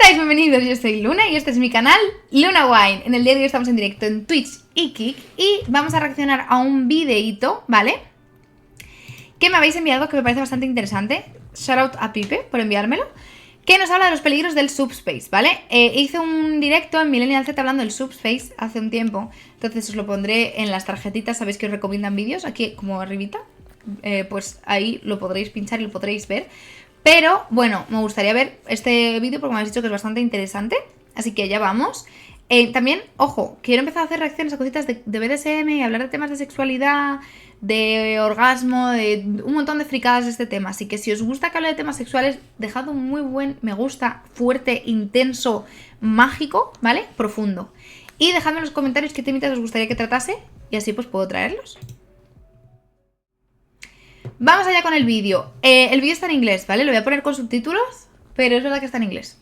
estáis? Bienvenidos, yo soy Luna y este es mi canal Luna Wine. En el día de hoy estamos en directo en Twitch y Kick y vamos a reaccionar a un videíto, ¿vale? Que me habéis enviado, que me parece bastante interesante. Shout out a Pipe por enviármelo. Que nos habla de los peligros del subspace, ¿vale? Hice un directo en Millennial Z hablando del subspace hace un tiempo. Entonces os lo pondré en las tarjetitas, sabéis que os recomiendan vídeos, aquí como arribita. Pues ahí lo podréis pinchar y lo podréis ver. Pero bueno, me gustaría ver este vídeo porque me habéis dicho que es bastante interesante. Así que ya vamos. También, ojo, quiero empezar a hacer reacciones a cositas de BDSM y hablar de temas de sexualidad, de orgasmo, de un montón de fricadas de este tema. Así que si os gusta que hable de temas sexuales, dejad un muy buen me gusta, fuerte, intenso, mágico, ¿vale? Profundo. Y dejadme en los comentarios qué temitas os gustaría que tratase y así pues puedo traerlos. Vamos allá con el vídeo. El vídeo está en inglés, ¿vale? Lo voy a poner con subtítulos, pero es verdad que está en inglés.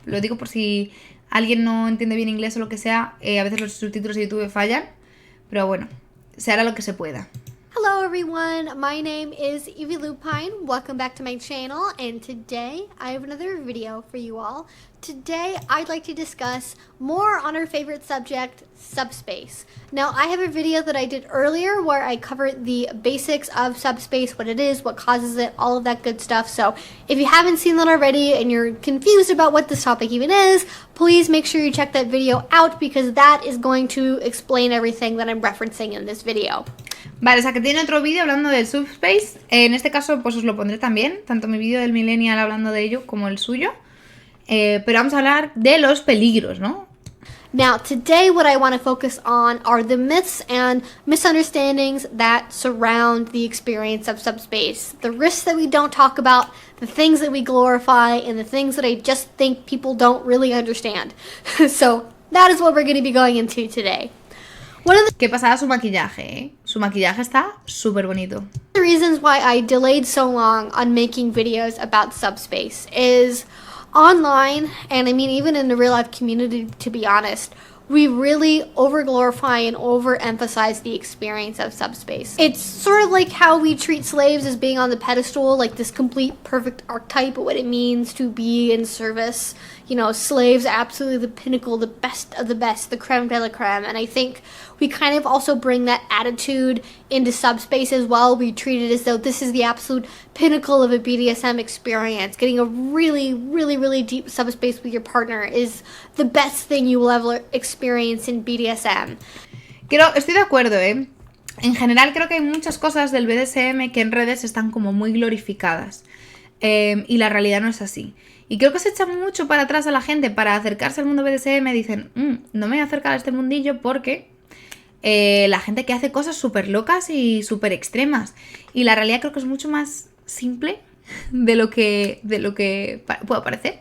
Lo digo por si alguien no entiende bien inglés o lo que sea. A veces los subtítulos de YouTube fallan, pero bueno, se hará lo que se pueda. Hello everyone, my name is Evie Lupine. Welcome back to my channel, and today I have another video for you all. Today I'd like to discuss more on our favorite subject, subspace. Now I have a video that I did earlier where I covered the basics of subspace, what it is, what causes it, all of that good stuff. So if you haven't seen that already and you're confused about what this topic even is, please make sure you check that video out because that is going to explain everything that I'm referencing in this video. Vale, o sea que tiene otro vídeo hablando del subspace. En este caso pues os lo pondré también, tanto mi vídeo del Millennial hablando de ello como el suyo. Pero vamos a hablar de los peligros, ¿no? Now, today what I want to focus on are the myths and misunderstandings that surround the experience of subspace. The risks that we don't talk about, the things that we glorify, and the things that I just think people don't really understand. So, that is what we're going to be going into today. Qué pasada su maquillaje, ¿eh? Su maquillaje está súper bonito. The reasons why I delayed so long on making videos about subspace is online, and I mean even in the real life community, to be honest, we really over-glorify and over-emphasize the experience of subspace. It's sort of like how we treat slaves as being on the pedestal, like this complete perfect archetype of what it means to be in service. You know, slaves are absolutely the pinnacle, the best of the best, the creme de la creme. And I think we kind of also bring that attitude into subspace as well. We treat it as though this is the absolute pinnacle of a BDSM experience. Getting a really, really, really deep subspace with your partner is the best thing you will ever experience in BDSM. Estoy de acuerdo, ¿eh? En general creo que hay muchas cosas del BDSM que en redes están como muy glorificadas. Y la realidad no es así. Y creo que se echa mucho para atrás a la gente para acercarse al mundo BDSM. Dicen, no me voy a acercar a este mundillo porque la gente que hace cosas súper locas y súper extremas. Y la realidad creo que es mucho más simple de lo que puede parecer.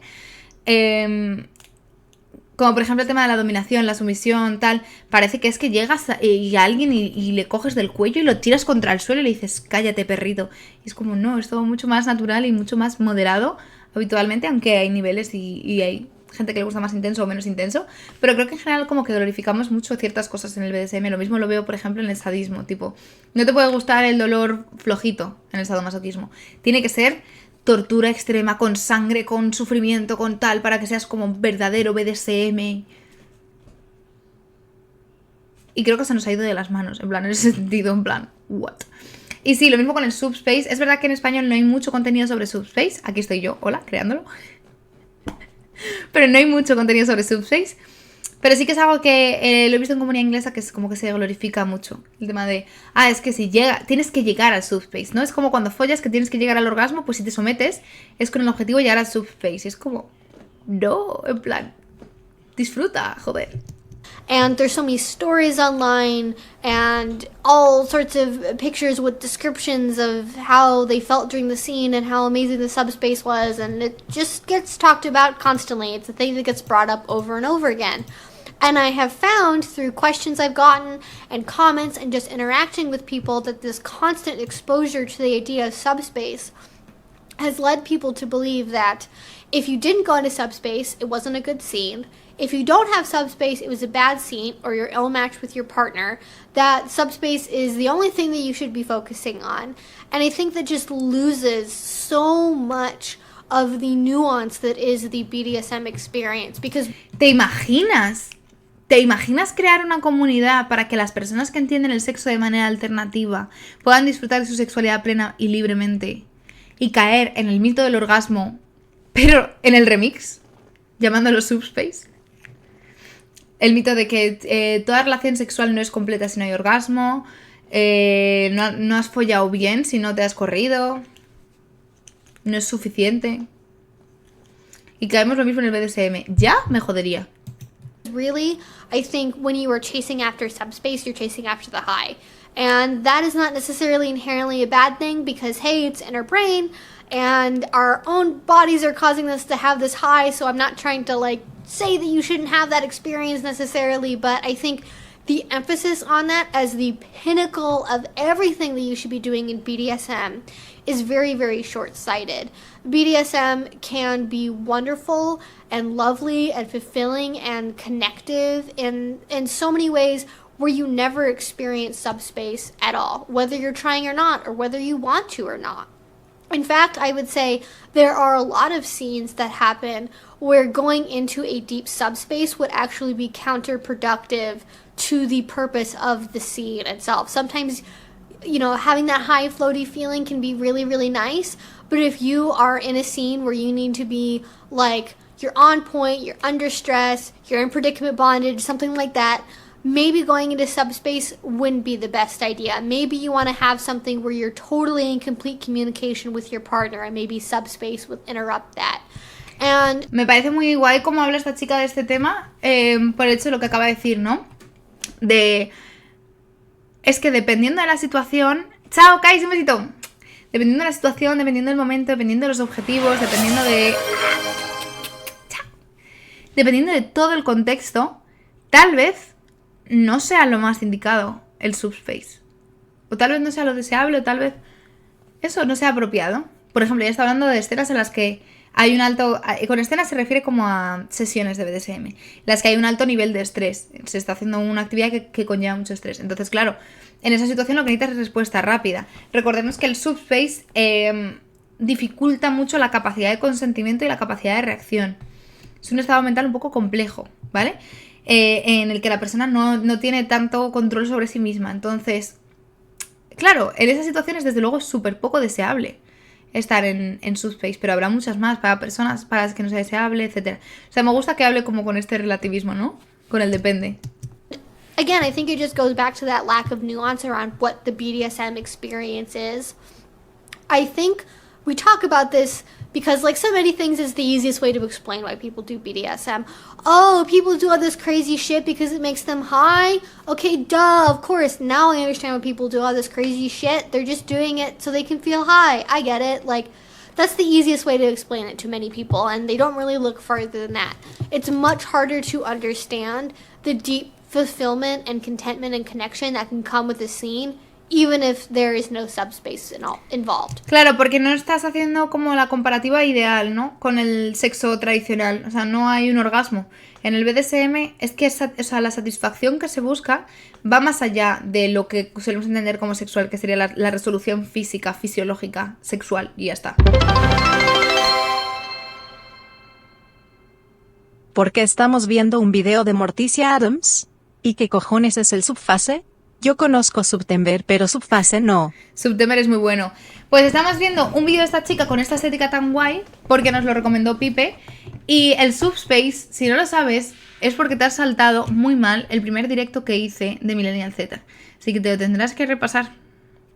Como por ejemplo el tema de la dominación, la sumisión, tal. Parece que es que llegas a alguien y le coges del cuello y lo tiras contra el suelo y le dices, cállate perrito. Y es como, no, es todo mucho más natural y mucho más moderado habitualmente, aunque hay niveles y hay gente que le gusta más intenso o menos intenso. Pero creo que en general como que glorificamos mucho ciertas cosas en el BDSM. Lo mismo lo veo por ejemplo en el sadismo. Tipo, no te puede gustar el dolor flojito en el sadomasoquismo. Tiene que ser tortura extrema, con sangre, con sufrimiento, con tal, para que seas como un verdadero BDSM. Y creo que se nos ha ido de las manos, en plan, en ese sentido, en plan, what? Y sí, lo mismo con el subspace. Es verdad que en español no hay mucho contenido sobre subspace. Aquí estoy yo, hola, creándolo. Pero no hay mucho contenido sobre subspace. Pero sí que es algo que lo he visto en comunidad inglesa, que es como que se glorifica mucho. El tema de, es que si tienes que llegar al subspace, ¿no? Es como cuando follas que tienes que llegar al orgasmo, pues si te sometes, es con el objetivo de llegar al subspace. Es como, no, en plan, disfruta, joder. And there's so many stories online and all sorts of pictures with descriptions of how they felt during the scene and how amazing the subspace was, and it just gets talked about constantly. It's a thing that gets brought up over and over again. And I have found through questions I've gotten and comments and just interacting with people that this constant exposure to the idea of subspace has led people to believe that if you didn't go into subspace, it wasn't a good scene. If you don't have subspace, it was a bad scene, or you're ill-matched with your partner, that subspace is the only thing that you should be focusing on. And I think that just loses so much of the nuance that is the BDSM experience. Because ¿Te imaginas? ¿Te imaginas crear una comunidad para que las personas que entienden el sexo de manera alternativa puedan disfrutar de su sexualidad plena y libremente? Y caer en el mito del orgasmo, pero en el remix, llamándolo subspace. El mito de que toda relación sexual no es completa si no hay orgasmo, no has follado bien si no te has corrido, no es suficiente. Y caemos lo mismo en el BDSM. Ya me jodería. really, I think when you are chasing after subspace, you're chasing after the high. And that is not necessarily inherently a bad thing because, hey, it's in our brain and our own bodies are causing us to have this high. So I'm not trying to like say that you shouldn't have that experience necessarily, but I think the emphasis on that as the pinnacle of everything that you should be doing in BDSM is very, very short-sighted. BDSM can be wonderful and lovely and fulfilling and connective in so many ways where you never experience subspace at all, whether you're trying or not, or whether you want to or not. In fact, I would say there are a lot of scenes that happen where going into a deep subspace would actually be counterproductive to the purpose of the scene itself. Sometimes, you know, having that high floaty feeling can be really, really nice, but if you are in a scene where you need to be like, you're on point, you're under stress, you're in predicament bondage, something like that, maybe going into subspace wouldn't be the best idea. Maybe you want to have something where you're totally in complete communication with your partner, and maybe subspace would interrupt that. And Me parece muy guay cómo habla esta chica de este tema, por el hecho de lo que acaba de decir, ¿no? Es que dependiendo de la situación... ¡Chao, Kais, un besito! Dependiendo de la situación, dependiendo del momento, dependiendo de los objetivos, dependiendo de... ¡Chao! Dependiendo de todo el contexto, tal vez no sea lo más indicado el subspace. O tal vez no sea lo deseable, o tal vez eso no sea apropiado. Por ejemplo, ya está hablando de escenas en las que hay un alto... Con escenas se refiere como a sesiones de BDSM, en las que hay un alto nivel de estrés. Se está haciendo una actividad que conlleva mucho estrés. Entonces, claro, en esa situación lo que necesitas es respuesta rápida. Recordemos que el subspace dificulta mucho la capacidad de consentimiento y la capacidad de reacción. Es un estado mental un poco complejo, ¿vale? En el que la persona no tiene tanto control sobre sí misma. Entonces, claro, en esas situaciones desde luego es súper poco deseable estar en subspace, pero habrá muchas más para personas para las que no sea deseable, etc. O sea, me gusta que hable como con este relativismo, ¿no? Con el depende. again, I think it just goes back to that lack of nuance around what the BDSM experience is. I think we talk about this because, like so many things, is the easiest way to explain why people do BDSM. Oh, people do all this crazy shit because it makes them high? Okay, duh, of course. Now I understand why people do all this crazy shit. They're just doing it so they can feel high. I get it. Like, that's the easiest way to explain it to many people, and they don't really look farther than that. It's much harder to understand the deep fulfillment and contentment and connection that can come with a scene, even if there is no subspace involved. Claro, porque no estás haciendo como la comparativa ideal, ¿no? Con el sexo tradicional. O sea, no hay un orgasmo. En el BDSM es que la satisfacción que se busca va más allá de lo que solemos entender como sexual, que sería la resolución física, fisiológica, sexual, y ya está. ¿Por qué estamos viendo un video de Morticia Addams? ¿Y qué cojones es el subfase? Yo conozco Subtember, pero subfase no. Subtember es muy bueno. Pues estamos viendo un vídeo de esta chica con esta estética tan guay, porque nos lo recomendó Pipe. Y el subspace, si no lo sabes, es porque te has saltado muy mal el primer directo que hice de Millennial Z. Así que te lo tendrás que repasar.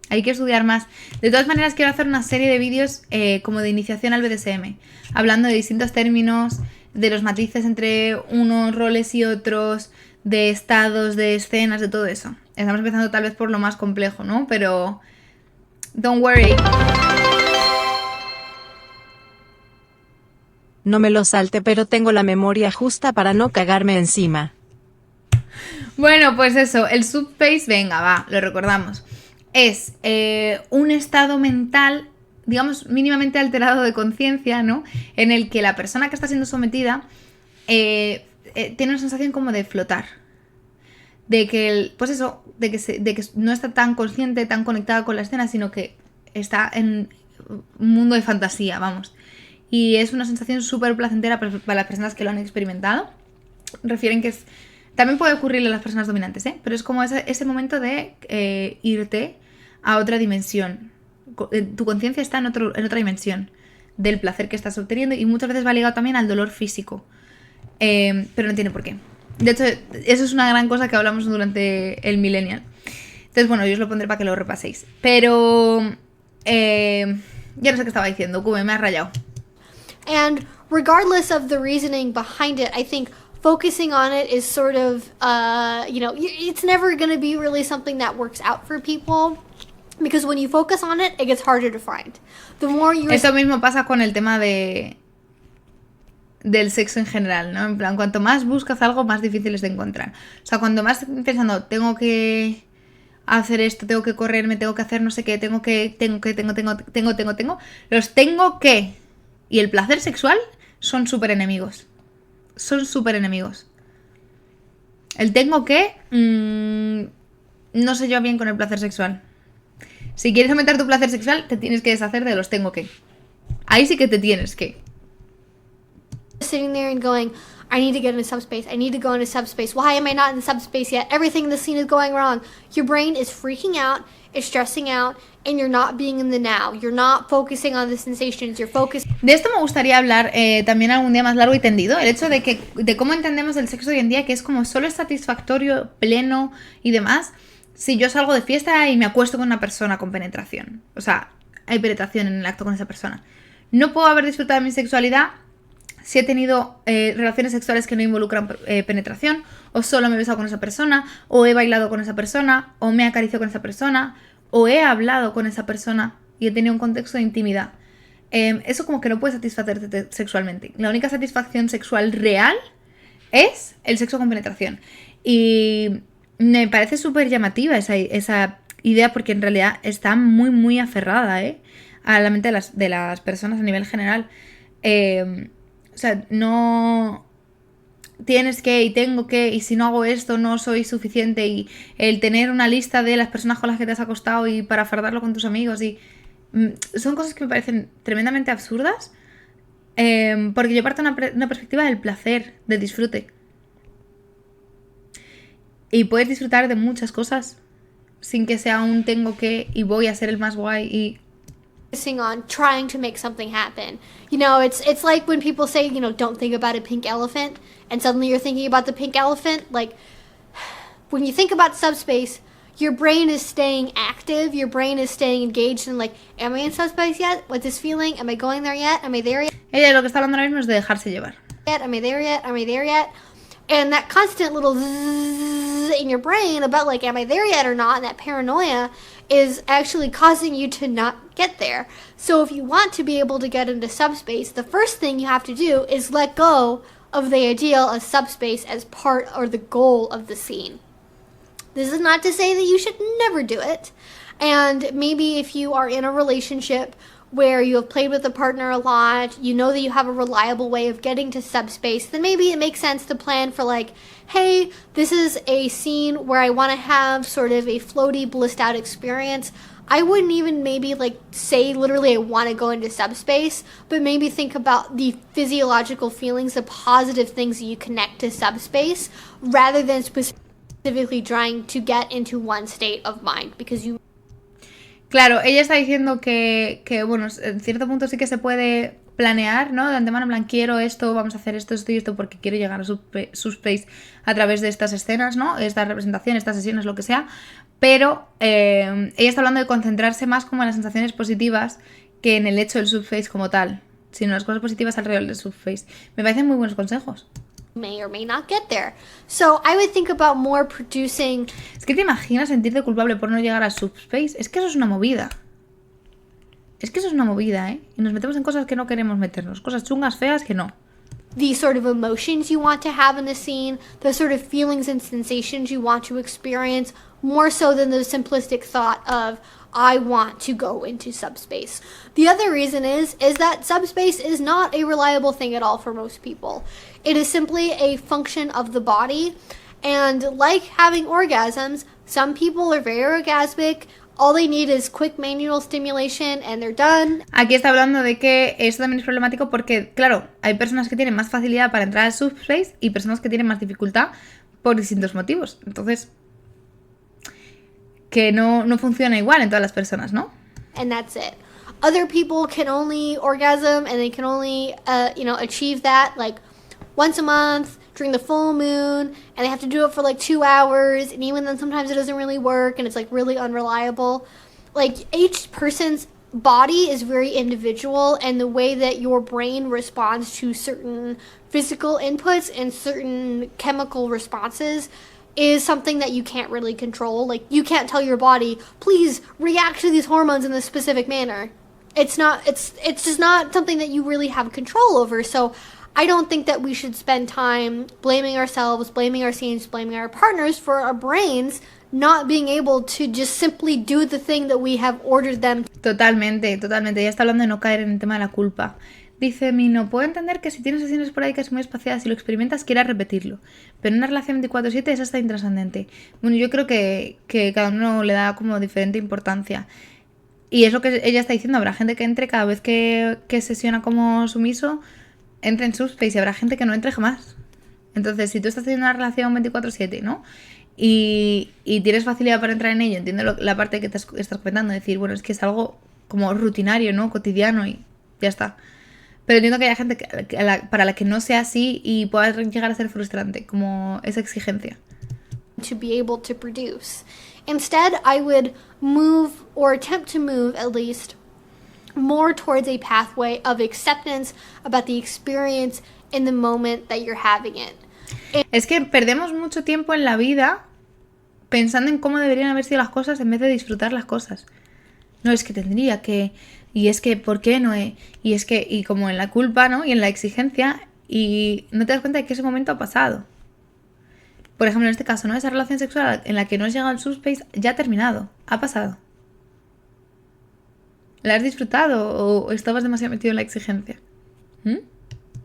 Hay que estudiar más. De todas maneras, quiero hacer una serie de vídeos como de iniciación al BDSM, hablando de distintos términos, de los matices entre unos roles y otros, de estados, de escenas, de todo eso. Estamos empezando tal vez por lo más complejo, ¿no? Pero don't worry. No me lo salte, pero tengo la memoria justa para no cagarme encima. Bueno, pues eso, el subspace, venga, va, lo recordamos. Es un estado mental, digamos, mínimamente alterado de conciencia, ¿no? En el que la persona que está siendo sometida tiene una sensación como de flotar. De que, pues eso, de que no está tan consciente, tan conectada con la escena, sino que está en un mundo de fantasía, vamos. y es una sensación súper placentera para las personas que lo han experimentado. Refieren que es... También puede ocurrirle a las personas dominantes, ¿eh? Pero es como ese momento de irte a otra dimensión. Tu conciencia está en otra dimensión del placer que estás obteniendo y muchas veces va ligado también al dolor físico. Pero no tiene por qué. De hecho, eso es una gran cosa que hablamos durante el Millennial. Entonces, bueno, yo os lo pondré para que lo repaséis. Pero... ya no sé qué estaba diciendo, Kume, me has rayado. And regardless of the reasoning behind it, I think focusing on it is sort of, it's never going to be really something that works out for people. Because when you focus on it, it gets harder to find. The more you... Eso mismo pasa con el tema del sexo en general, ¿no? En plan, cuanto más buscas algo, más difícil es de encontrar. O sea, cuando más pensando, tengo que hacer esto, tengo que correr, me tengo que hacer no sé qué, tengo, los tengo que... Y el placer sexual son súper enemigos. Son súper enemigos. El tengo que... no se lleva bien con el placer sexual. Si quieres aumentar tu placer sexual, te tienes que deshacer de los tengo que. Ahí sí que te tienes que. Sitting there and going, I need to get into subspace. I need to go into subspace. Why am I not in subspace yet? Everything in the scene is going wrong. Your brain is freaking out, it's stressing out, and you're not being in the now. You're not focusing on the sensations. You're focused. De esto me gustaría hablar también algún día más largo y tendido. El hecho de cómo entendemos el sexo hoy en día, que es como solo es satisfactorio, pleno y demás, si yo salgo de fiesta y me acuesto con una persona con penetración. O sea, hay penetración en el acto con esa persona. No puedo haber disfrutado de mi sexualidad si he tenido relaciones sexuales que no involucran penetración, o solo me he besado con esa persona, o he bailado con esa persona, o me he acariciado con esa persona, o he hablado con esa persona y he tenido un contexto de intimidad. Eso como que no puede satisfacerte sexualmente. La única satisfacción sexual real es el sexo con penetración. Y me parece súper llamativa esa idea, porque en realidad está muy, muy aferrada a la mente de las personas a nivel general. O sea, no tienes que y tengo que, y si no hago esto no soy suficiente, y el tener una lista de las personas con las que te has acostado y para fardarlo con tus amigos, y son cosas que me parecen tremendamente absurdas, porque yo parto de una perspectiva del placer, del disfrute. Y puedes disfrutar de muchas cosas sin que sea un tengo que y voy a ser el más guay y... on trying to make something happen. You know, it's like when people say, don't think about a pink elephant, and suddenly you're thinking about the pink elephant. Like, when you think about subspace, your brain is staying active, your brain is staying engaged in like, am I in subspace yet? What's this feeling? Am I going there yet? Am I there yet? Ella lo que está hablando ahora mismo es de dejarse llevar. Am I there yet? Am I there yet? And that constant little zzz in your brain about like, am I there yet or not? And that paranoia is actually causing you to not get there. So if you want to be able to get into subspace, the first thing you have to do is let go of the ideal of subspace as part or the goal of the scene. This is not to say that you should never do it. And maybe if you are in a relationship where you have played with a partner a lot, you know that you have a reliable way of getting to subspace, then maybe it makes sense to plan for like, hey, this is a scene where I want to have sort of a floaty, blissed out experience. I wouldn't even maybe like say literally I want to go into subspace, but maybe think about the physiological feelings, the positive things that you connect to subspace, rather than specifically trying to get into one state of mind, because you... Claro, ella está diciendo que, bueno, en cierto punto sí que se puede planear, ¿no? De antemano, en plan, quiero esto, vamos a hacer esto y esto porque quiero llegar a subspace a través de estas escenas, ¿no? Esta representación, estas sesiones, lo que sea. Pero ella está hablando de concentrarse más como en las sensaciones positivas que en el hecho del subspace como tal, sino en las cosas positivas alrededor del subspace. Me parecen muy buenos consejos. May or may not get there. So I would think about more producing... Es que te imaginas sentirte culpable por no llegar a subspace. Es que eso es una movida. Y nos metemos en cosas que no queremos meternos. Cosas chungas, feas, que no. The sort of emotions you want to have in the scene, the sort of feelings and sensations you want to experience, more so than the simplistic thought of, I want to go into subspace. The other reason is that subspace is not a reliable thing at all for most people. It is simply a function of the body, and like having orgasms, some people are very orgasmic, All they need is quick manual stimulation and they're done. Aquí está hablando de que esto también es problemático porque, claro, hay personas que tienen más facilidad para entrar al subspace y personas que tienen más dificultad por distintos motivos. Entonces, que no funciona igual en todas las personas, ¿no? And that's it. Other people can only orgasm and they can only, achieve that like once a month during the full moon, and they have to do it for like 2 hours, and even then sometimes it doesn't really work and it's like really unreliable. Like each person's body is very individual, and the way that your brain responds to certain physical inputs and certain chemical responses is something that you can't really control. Like you can't tell your body, please react to these hormones in this specific manner. It's just not something that you really have control over. So I don't think that we should spend time blaming ourselves, blaming our scenes, blaming our partners for our brains not being able to just simply do the thing that we have ordered them. Totalmente. Ya está hablando de no caer en el tema de la culpa. Dice Mino, puedo entender que si tienes sesiones esporádicas muy espaciadas y lo experimentas, quieras repetirlo. Pero en una relación 24/7 eso está intrascendente. Bueno, yo creo que cada uno le da como diferente importancia. Y es lo que ella está diciendo. Habrá gente que entre cada vez que sesiona como sumiso, entre en subspace, y habrá gente que no entre jamás. Entonces, si tú estás teniendo una relación 24/7, ¿no? Y tienes facilidad para entrar en ello, entiendo la parte que te estás comentando, decir, bueno, es que es algo como rutinario, ¿no? Cotidiano y ya está. Pero entiendo que haya gente para la que no sea así y pueda llegar a ser frustrante, como esa exigencia. To be able to produce. Instead, I would move, or attempt to move at least, more towards a pathway of acceptance about the experience in the moment that you're having it. Es que perdemos mucho tiempo en la vida pensando en cómo deberían haber sido las cosas en vez de disfrutar las cosas. No, es que tendría que, y es que, ¿por qué no? Y es que, y como en la culpa, ¿no? Y en la exigencia, y no te das cuenta de que ese momento ha pasado. Por ejemplo, en este caso, ¿no? Esa relación sexual en la que no has llegado al subspace ya ha terminado, ha pasado. ¿La has disfrutado o estabas demasiado metido en la exigencia?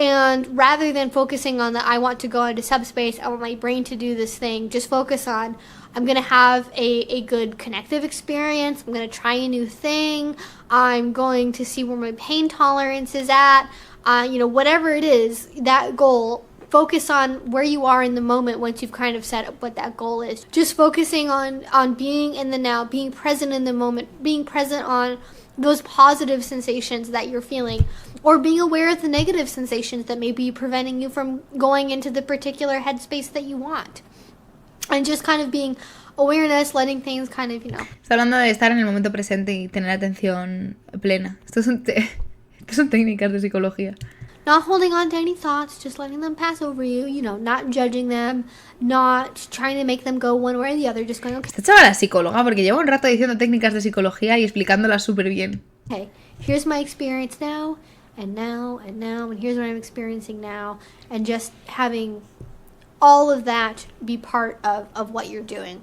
And rather than focusing on the I want to go into subspace, I want my brain to do this thing, just focus on I'm going to have a good connective experience, I'm going to try a new thing, I'm going to see where my pain tolerance is at, whatever it is, that goal. Focus on where you are in the moment once you've kind of set up what that goal is. Just focusing on being in the now, being present in the moment, being present on those positive sensations that you're feeling, or being aware of the negative sensations that may be preventing you from going into the particular headspace that you want. And just kind of being awareness, letting things kind of, Está hablando de estar en el momento presente y tener atención plena. Estos son técnicas de psicología. Not holding on to any thoughts, just letting them pass over you, not judging them, not trying to make them go one way or the other, just going, okay. Esta chavala es psicóloga porque lleva un rato diciendo técnicas de psicología y explicándolas súper bien. Okay, here's my experience now, and now, and now, and here's what I'm experiencing now, and just having all of that be part of what you're doing.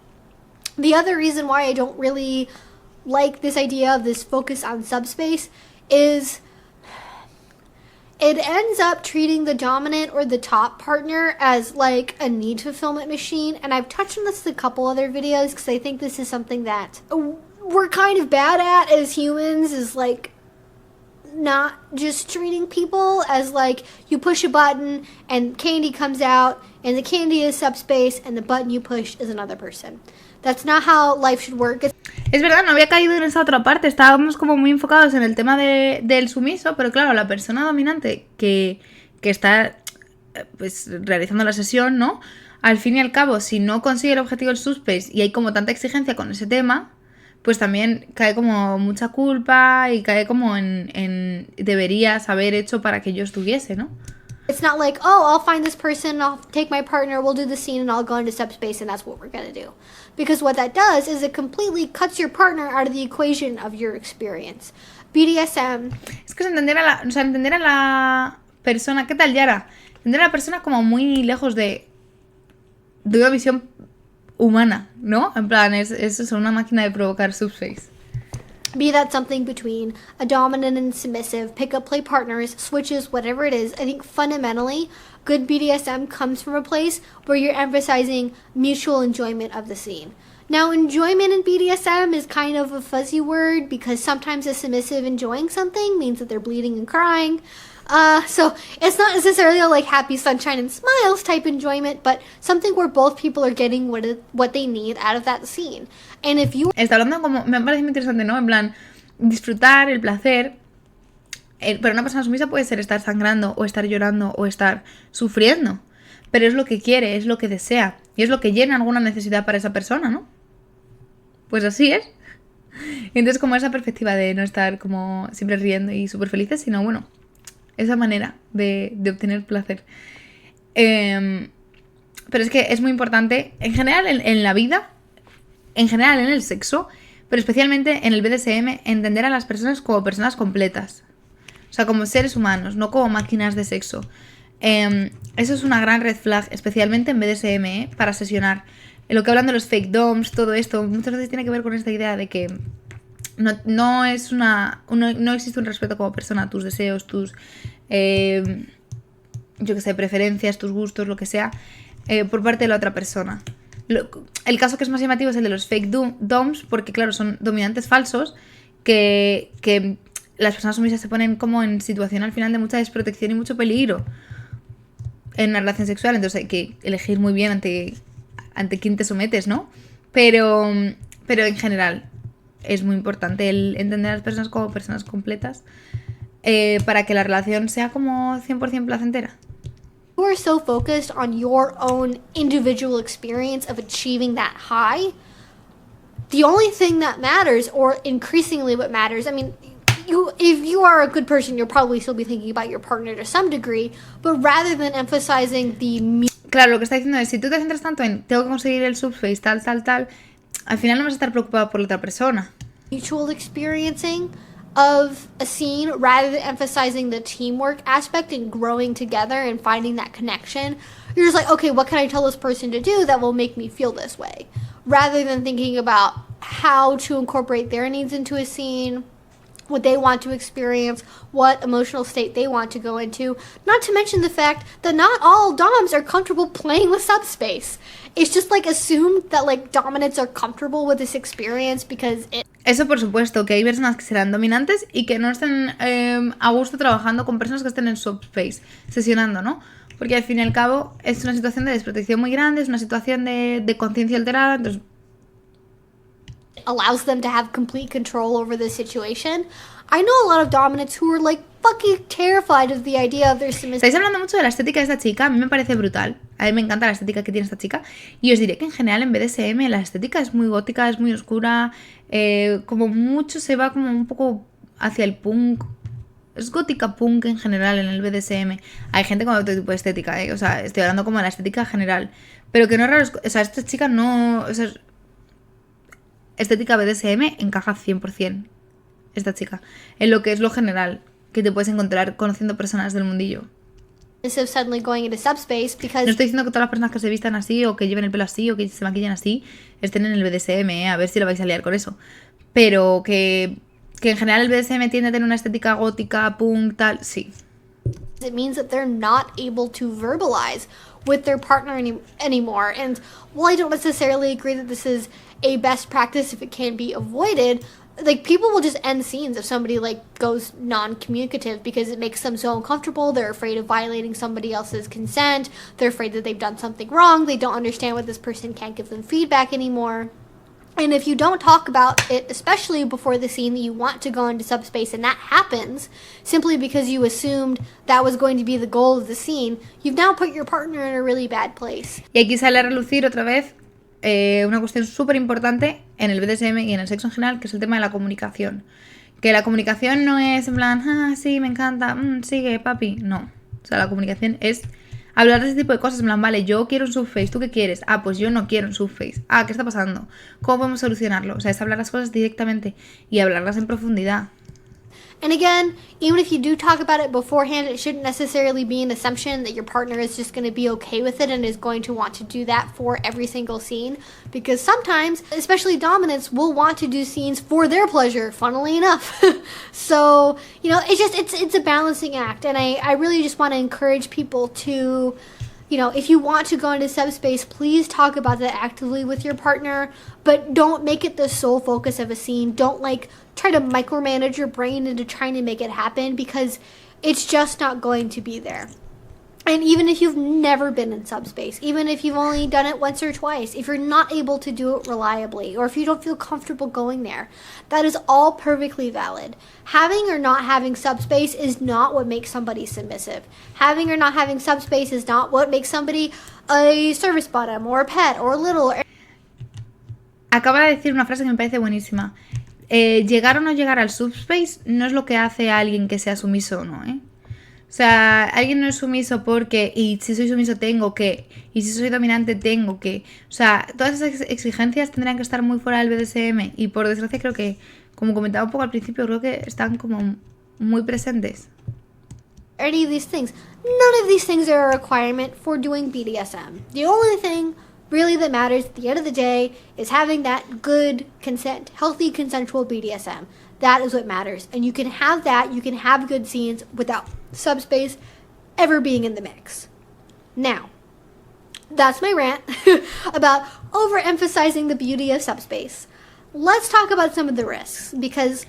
The other reason why I don't really like this idea of this focus on subspace is it ends up treating the dominant or the top partner as like a need fulfillment machine. And I've touched on this in a couple other videos because I think this is something that we're kind of bad at as humans, is like not just treating people as like you push a button and candy comes out and the candy is subspace and the button you push is another person. That's not how life should work. Es verdad, no había caído en esa otra parte. Estábamos como muy enfocados en el tema del sumiso, pero claro, la persona dominante que está pues realizando la sesión, ¿no? Al fin y al cabo, si no consigue el objetivo del subspace y hay como tanta exigencia con ese tema, pues también cae como mucha culpa y cae como en deberías haber hecho para que yo estuviese, ¿no? It's not like, oh, I'll find this person, I'll take my partner, we'll do the scene, and I'll go into subspace, and that's what we're going to do. Because what that does is it completely cuts your partner out of the equation of your experience. BDSM. Es que es entender a la persona. ¿Qué tal, Yara? Entender a la persona como muy lejos de una visión humana, ¿no? En plan, es una máquina de provocar subspace. Be that something between a dominant and submissive, pick up play partners, switches, whatever it is. I think fundamentally, good BDSM comes from a place where you're emphasizing mutual enjoyment of the scene. Now, enjoyment in BDSM is kind of a fuzzy word because sometimes a submissive enjoying something means that they're bleeding and crying. So it's not necessarily a like happy sunshine and smiles type enjoyment, but something where both people are getting what they need out of that scene. And if you Está hablando como, me parece muy interesante, ¿no? En plan, disfrutar el placer. Pero una persona sumisa puede ser estar sangrando o estar llorando o estar sufriendo. Pero es lo que quiere, es lo que desea. Y es lo que llena alguna necesidad para esa persona, ¿no? Pues así es. Entonces como esa perspectiva de no estar como siempre riendo y súper felices, sino bueno, esa manera de obtener placer. Pero es que es muy importante, en general en la vida, en general en el sexo, pero especialmente en el BDSM, entender a las personas como personas completas. O sea, como seres humanos, no como máquinas de sexo. Eso es una gran red flag, especialmente en BDSM, para sesionar. En lo que hablan de los fake doms, todo esto, muchas veces tiene que ver con esta idea de que no existe un respeto como persona a tus deseos, tus, yo qué sé, preferencias, tus gustos, lo que sea, por parte de la otra persona. El caso que es más llamativo es el de los fake doms, porque claro, son dominantes falsos que las personas sumisas se ponen como en situación al final de mucha desprotección y mucho peligro en una relación sexual, entonces hay que elegir muy bien ante quién te sometes, ¿no? Pero en general es muy importante el entender a las personas como personas completas para que la relación sea como 100% placentera. you are so focused on your own individual experience of achieving that high, the only thing that matters, or increasingly what matters, I mean, if you are a good person, you'll probably still be thinking about your partner to some degree, but rather than emphasizing the Claro, lo que está diciendo es, si tú te centras tanto en tengo que conseguir el subface, tal, al final no vas a estar preocupado por la otra persona. mutual experiencing of a scene, rather than emphasizing the teamwork aspect and growing together and finding that connection, you're just like, okay, what can I tell this person to do that will make me feel this way? Rather than thinking about how to incorporate their needs into a scene, what they want to experience, what emotional state they want to go into. Not to mention the fact that not all doms are comfortable playing with subspace. It's just like assumed that like dominants are comfortable with this experience because it... Eso por supuesto, que hay personas que serán dominantes y que no estén a gusto trabajando con personas que estén en subspace, sesionando, ¿no? Porque al fin y al cabo es una situación de desprotección muy grande, es una situación de conciencia alterada, entonces allows them to have complete control over the situation. I know a lot of dominants who are like fucking terrified of the idea of their submissive. Estáis hablando mucho de la estética de esta chica, a mí me parece brutal. A mí me encanta la estética que tiene esta chica. Y os diré que en general en BDSM la estética es muy gótica, es muy oscura. Como mucho se va como un poco hacia el punk. Es gótica punk en general en el BDSM. Hay gente con otro tipo de estética, O sea, estoy hablando como de la estética general. Pero que no es raro, o sea, esta chica no... O sea, estética BDSM encaja 100% esta chica en lo que es lo general que te puedes encontrar conociendo personas del mundillo. Suddenly going into subspace because... No estoy diciendo que todas las personas que se vistan así o que lleven el pelo así o que se maquillen así estén en el BDSM, a ver si lo vais a liar con eso, pero que en general el BDSM tiende a tener una estética gótica, punk, tal, sí. It means that they're not able to verbalize with their partner anymore. And while I don't necessarily agree that this is a best practice if it can be avoided, like people will just end scenes if somebody like goes non-communicative because it makes them so uncomfortable. They're afraid of violating somebody else's consent. They're afraid that they've done something wrong. They don't understand what this person can't give them feedback anymore. And if you don't talk about it, especially before the scene, that you want to go into subspace and that happens simply because you assumed that was going to be the goal of the scene, you've now put your partner in a really bad place. Y aquí sale a relucir otra vez una cuestión súper importante en el BDSM y en el sexo en general, que es el tema de la comunicación. Que la comunicación no es en plan, ah, sí, me encanta, sigue, papi. No. O sea, la comunicación es hablar de ese tipo de cosas, en plan, vale, yo quiero un subface, ¿tú qué quieres? Ah, pues yo no quiero un subface. Ah, ¿qué está pasando? ¿Cómo podemos solucionarlo? O sea, es hablar las cosas directamente y hablarlas en profundidad. And again, even if you do talk about it beforehand, it shouldn't necessarily be an assumption that your partner is just going to be okay with it and is going to want to do that for every single scene. Because sometimes, especially dominants, will want to do scenes for their pleasure, funnily enough. So, you know, it's a balancing act. And I really just want to encourage people to You know, if you want to go into subspace, please talk about that actively with your partner, but don't make it the sole focus of a scene. Don't like try to micromanage your brain into trying to make it happen, because it's just not going to be there. And even if you've never been in subspace, even if you've only done it once or twice, if you're not able to do it reliably, or if you don't feel comfortable going there, that is all perfectly valid. Having or not having subspace is not what makes somebody submissive. Having or not having subspace is not what makes somebody a service bottom or a pet or little. Acaba de decir una frase que me parece buenísima. Llegar o no llegar al subspace no es lo que hace a alguien que sea sumiso o no, ¿eh? O sea, alguien no es sumiso porque, y si soy sumiso tengo que, y si soy dominante tengo que. O sea, todas esas exigencias tendrían que estar muy fuera del BDSM, y por desgracia creo que, como comentaba un poco al principio, creo que están como muy presentes. Any of these things. None of these things are a requirement for doing BDSM. The only thing really that matters at the end of the day is having that good consent, healthy consensual BDSM. That is what matters. And you can have that, you can have good scenes without subspace ever being in the mix. Now, that's my rant about overemphasizing the beauty of subspace. Let's talk about some of the risks, because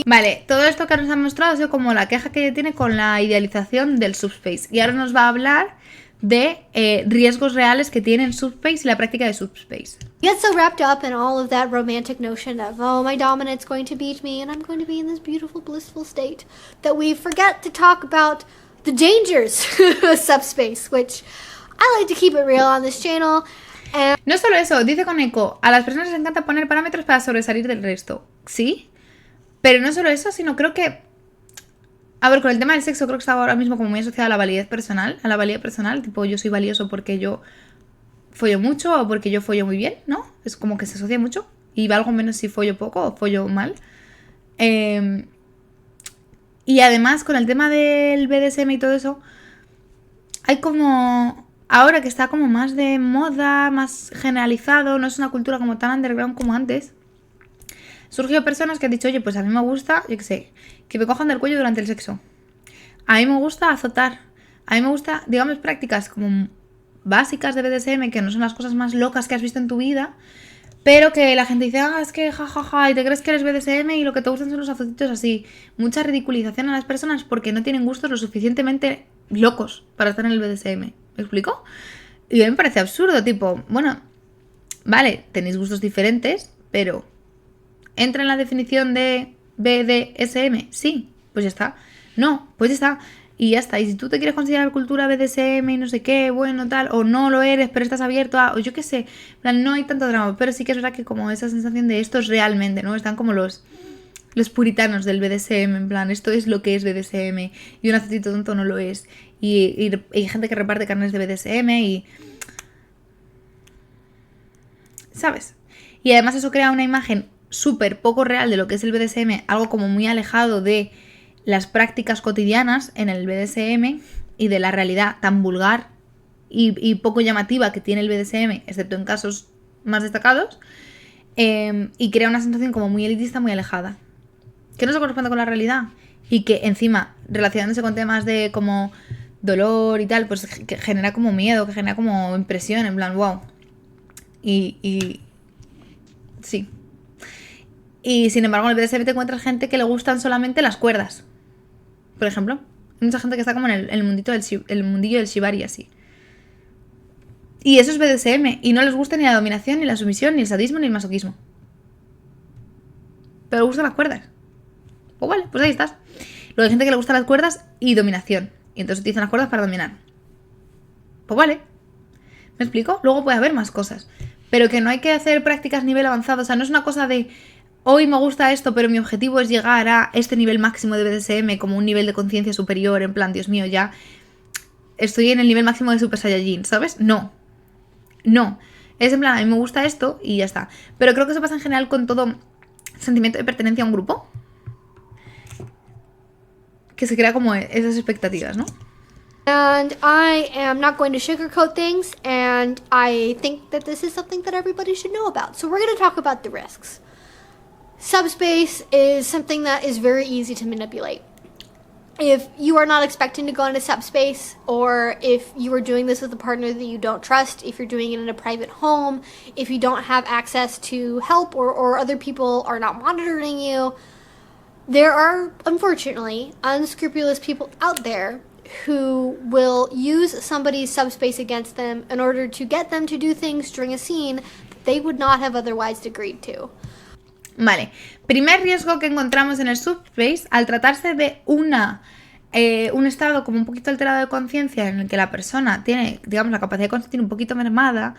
Vale, todo esto que nos han mostrado ha sido como la queja que tiene con la idealización del subspace. Y ahora nos va a hablar de riesgos reales que tienen subspace y la práctica de subspace. we get so wrapped up in all of that romantic notion of, oh, my dominant's going to beat me and I'm going to be in this beautiful, blissful state, that we forget to talk about the dangers of subspace, which I like to keep it real on this channel. And No solo eso, dice Koneko, a las personas les encanta poner parámetros para sobresalir del resto. Sí, pero no solo eso, sino creo que... A ver, con el tema del sexo creo que está ahora mismo como muy asociado a la validez personal, a la valía personal, tipo yo soy valioso porque yo follo mucho o porque yo follo muy bien, ¿no? Es como que se asocia mucho y valgo menos si follo poco o follo mal. Y además con el tema del BDSM y todo eso, hay como... Ahora que está como más de moda, más generalizado, no es una cultura como tan underground como antes, surgió personas que han dicho, oye, pues a mí me gusta, yo qué sé, que me cojan del cuello durante el sexo. A mí me gusta azotar. A mí me gusta, digamos, prácticas como básicas de BDSM, que no son las cosas más locas que has visto en tu vida, pero que la gente dice, ah, es que jajaja, y te crees que eres BDSM y lo que te gustan son los azotitos así. Mucha ridiculización a las personas porque no tienen gustos lo suficientemente locos para estar en el BDSM. ¿Me explico? Y a mí me parece absurdo, tipo, bueno, vale, tenéis gustos diferentes, pero ¿entra en la definición de BDSM? Sí, pues ya está. No, pues ya está. Y ya está. Y si tú te quieres considerar cultura BDSM y no sé qué, bueno, tal, o no lo eres, pero estás abierto a... O yo qué sé, en plan, no hay tanto drama. Pero sí que es verdad que como esa sensación de esto es realmente, ¿no? Están como los puritanos del BDSM, en plan, esto es lo que es BDSM. Y un azotito tonto no lo es. Y hay gente que reparte carnes de BDSM y... ¿Sabes? Y además eso crea una imagen súper poco real de lo que es el BDSM, algo como muy alejado de las prácticas cotidianas en el BDSM y de la realidad tan vulgar y poco llamativa que tiene el BDSM, excepto en casos más destacados, y crea una sensación como muy elitista, muy alejada, que no se corresponde con la realidad y que encima, relacionándose con temas de como dolor y tal, pues que genera como miedo, que genera como impresión, en plan, wow. Y sí. Y sin embargo en el BDSM te encuentras gente que le gustan solamente las cuerdas, por ejemplo. Hay mucha gente que está como en el mundillo del shibari así. Y eso es BDSM. Y no les gusta ni la dominación, ni la sumisión, ni el sadismo, ni el masoquismo. Pero les gustan las cuerdas. Pues vale, pues ahí estás. Luego hay gente que le gustan las cuerdas y dominación. Y entonces utilizan las cuerdas para dominar. Pues vale. ¿Me explico? Luego puede haber más cosas. Pero que no hay que hacer prácticas a nivel avanzado. O sea, no es una cosa de... Hoy me gusta esto, pero mi objetivo es llegar a este nivel máximo de BDSM como un nivel de conciencia superior, en plan, Dios mío, ya estoy en el nivel máximo de Super Saiyajin, ¿sabes? No. Es en plan, a mí me gusta esto y ya está. Pero creo que eso pasa en general con todo sentimiento de pertenencia a un grupo. Que se crea como esas expectativas, ¿no? And I am not going to sugarcoat things, and I think that this is something that everybody should know about. So we're going to talk about the risks. Subspace is something that is very easy to manipulate. if you are not expecting to go into subspace, or if you are doing this with a partner that you don't trust, if you're doing it in a private home, if you don't have access to help, or other people are not monitoring you, there are, unfortunately, unscrupulous people out there who will use somebody's subspace against them in order to get them to do things during a scene that they would not have otherwise agreed to. Vale, primer riesgo que encontramos en el subspace al tratarse de un estado como un poquito alterado de conciencia en el que la persona tiene, digamos, la capacidad de consentir un poquito mermada,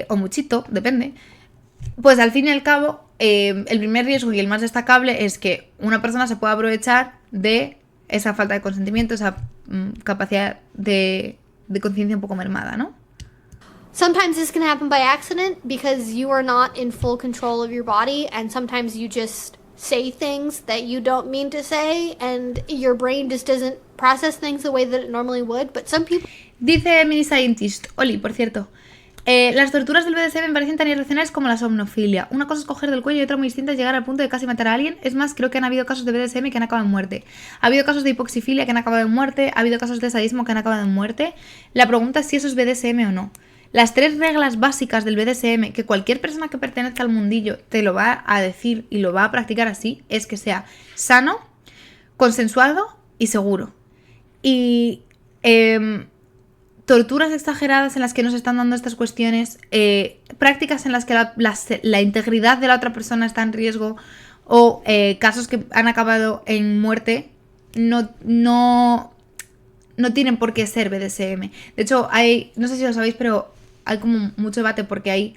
o muchito, depende, pues al fin y al cabo, el primer riesgo y el más destacable es que una persona se pueda aprovechar de esa falta de consentimiento, esa capacidad de conciencia un poco mermada, ¿no? Sometimes this can happen by accident because you are not in full control of your body, and sometimes you just say things that you don't mean to say, and your brain just doesn't process things the way that it normally would. But some people... Dice Mini Scientist, Oli, por cierto, las torturas del BDSM me parecen tan irracionales como la somnofilia. Una cosa es coger del cuello y otra muy distinta es llegar al punto de casi matar a alguien. Es más, creo que han habido casos de BDSM que han acabado en muerte. Ha habido casos de hipoxifilia que han acabado en muerte. Ha habido casos de sadismo que han acabado en muerte. La pregunta es si eso es BDSM o no. Las 3 reglas básicas del BDSM, que cualquier persona que pertenezca al mundillo te lo va a decir y lo va a practicar así, es que sea sano, consensuado y seguro. Y torturas exageradas en las que nos están dando estas cuestiones, prácticas en las que la integridad de la otra persona está en riesgo, o casos que han acabado en muerte, no tienen por qué ser BDSM. De hecho, no sé si lo sabéis, pero hay como mucho debate porque hay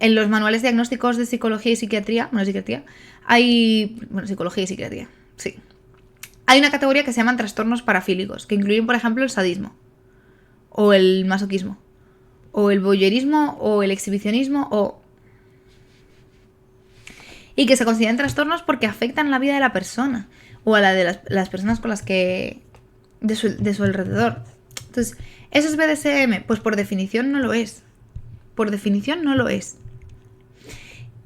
en los manuales diagnósticos de psicología y psiquiatría, psicología y psiquiatría, sí. Hay una categoría que se llaman trastornos parafílicos, que incluyen, por ejemplo, el sadismo, o el masoquismo, o el voyeurismo, o el exhibicionismo, y que se consideran trastornos porque afectan la vida de la persona, o a la de las personas con las que... de su alrededor. Entonces, ¿eso es BDSM? Pues por definición no lo es. Por definición no lo es.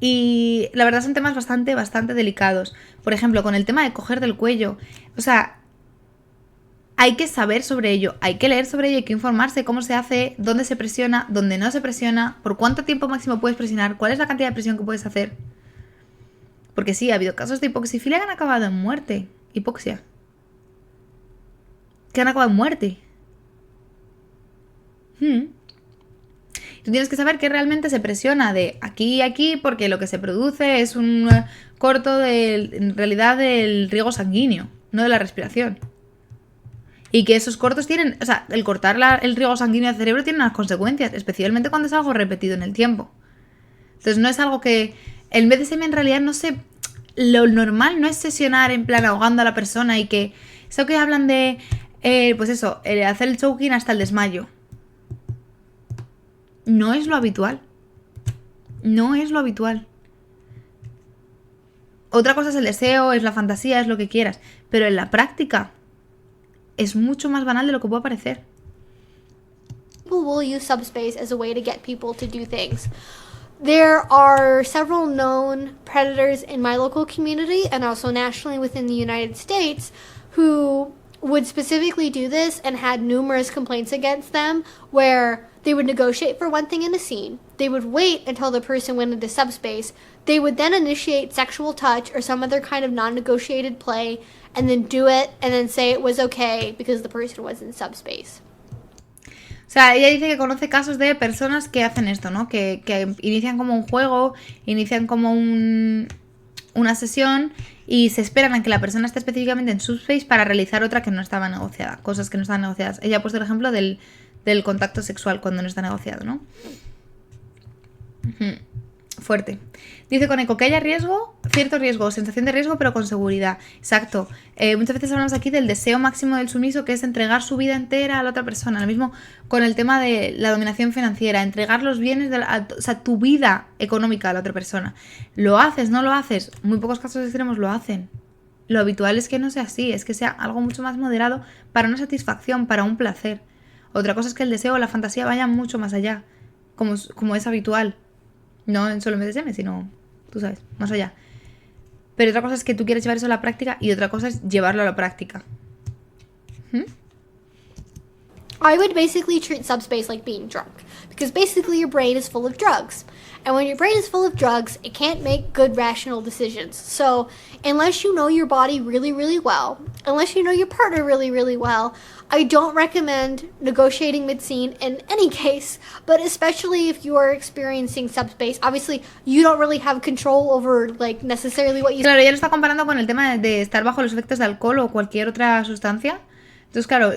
Y la verdad son temas bastante delicados. Por ejemplo, con el tema de coger del cuello. O sea, hay que saber sobre ello, hay que leer sobre ello, hay que informarse cómo se hace, dónde se presiona, dónde no se presiona, por cuánto tiempo máximo puedes presionar, cuál es la cantidad de presión que puedes hacer. Porque sí, ha habido casos de hipoxifilia que han acabado en muerte. Hipoxia. Que han acabado en muerte. Tú tienes que saber que realmente se presiona de aquí y aquí porque lo que se produce es un corto en realidad del riego sanguíneo, no de la respiración. Y que esos cortos tienen, o sea, el cortar el riego sanguíneo del cerebro tiene unas consecuencias, especialmente cuando es algo repetido en el tiempo. Entonces no es algo que... El BDSM en realidad lo normal no es sesionar en plan ahogando a la persona y que... Eso que hablan de... hacer el choking hasta el desmayo. No es lo habitual. No es lo habitual. Otra cosa es el deseo, es la fantasía, es lo que quieras. Pero en la práctica es mucho más banal de lo que puede parecer. People will use subspace as a way to get people to do things. There are several known predators in my local community and also nationally within the United States who would specifically do this and had numerous complaints against them where they would negotiate for one thing in a scene. They would wait until the person went into subspace. They would then initiate sexual touch or some other kind of non-negotiated play and then do it and then say it was okay because the person was in subspace. O sea, ella dice que conoce casos de personas que hacen esto, ¿no? Que inician como un juego, inician como una sesión y se esperan a que la persona esté específicamente en subspace para realizar otra que no estaba negociada, cosas que no estaban negociadas. Ella ha puesto el ejemplo del contacto sexual cuando no está negociado, ¿no? Fuerte. Dice Coneco que haya riesgo, cierto riesgo, sensación de riesgo, pero con seguridad. Exacto. Muchas veces hablamos aquí del deseo máximo del sumiso, que es entregar su vida entera a la otra persona. Lo mismo con el tema de la dominación financiera, entregar los bienes, o sea, tu vida económica a la otra persona. ¿Lo haces? ¿No lo haces? Muy pocos casos extremos lo hacen. Lo habitual es que no sea así, es que sea algo mucho más moderado para una satisfacción, para un placer. Otra cosa es que el deseo o la fantasía vayan mucho más allá, como es habitual. No solo en BDSM, sino, tú sabes, más allá. pero otra cosa es que tú quieres llevar eso a la práctica y otra cosa es llevarlo a la práctica. I would basically treat subspace like being drunk, because basically your brain is full of drugs. And when your brain is full of drugs, it can't make good rational decisions. So, unless you know your body really, really well, unless you know your partner really, really well, I don't recommend negotiating mid-scene in any case, but especially if you are experiencing subspace. Obviously, you don't really have control over, like, necessarily what you... Claro, ella lo está comparando con el tema de estar bajo los efectos de alcohol o cualquier otra sustancia. Entonces, claro,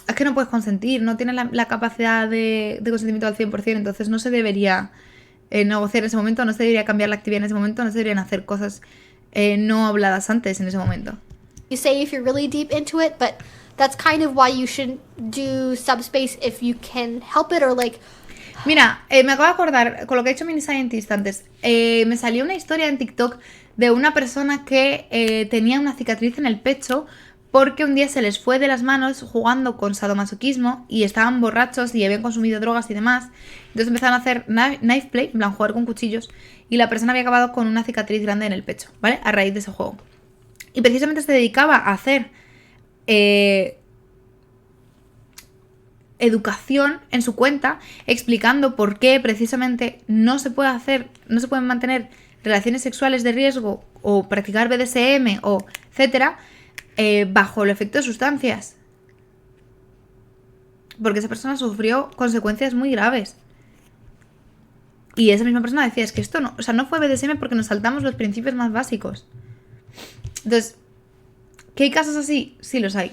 es que no puedes consentir, no tienes la capacidad de consentimiento al 100%, entonces no se debería negociar en ese momento, no se debería cambiar la actividad en ese momento, no se deberían hacer cosas no habladas antes en ese momento. You say if you're really deep into it, but that's kind of why you shouldn't do subspace if you can help it, or like... Mira, me acabo de acordar con lo que ha hecho Mini Scientist antes. Me salió una historia en TikTok de una persona que tenía una cicatriz en el pecho porque un día se les fue de las manos jugando con sadomasoquismo y estaban borrachos y habían consumido drogas y demás. Entonces empezaron a hacer knife play, en plan jugar con cuchillos, y la persona había acabado con una cicatriz grande en el pecho, ¿vale? A raíz de ese juego. Y precisamente se dedicaba a hacer educación en su cuenta, explicando por qué precisamente no se pueden mantener relaciones sexuales de riesgo o practicar BDSM o etcétera, bajo el efecto de sustancias. Porque esa persona sufrió consecuencias muy graves. Y esa misma persona decía, es que esto no, o sea, no fue BDSM porque nos saltamos los principios más básicos. Entonces, ¿que hay casos así? Sí los hay.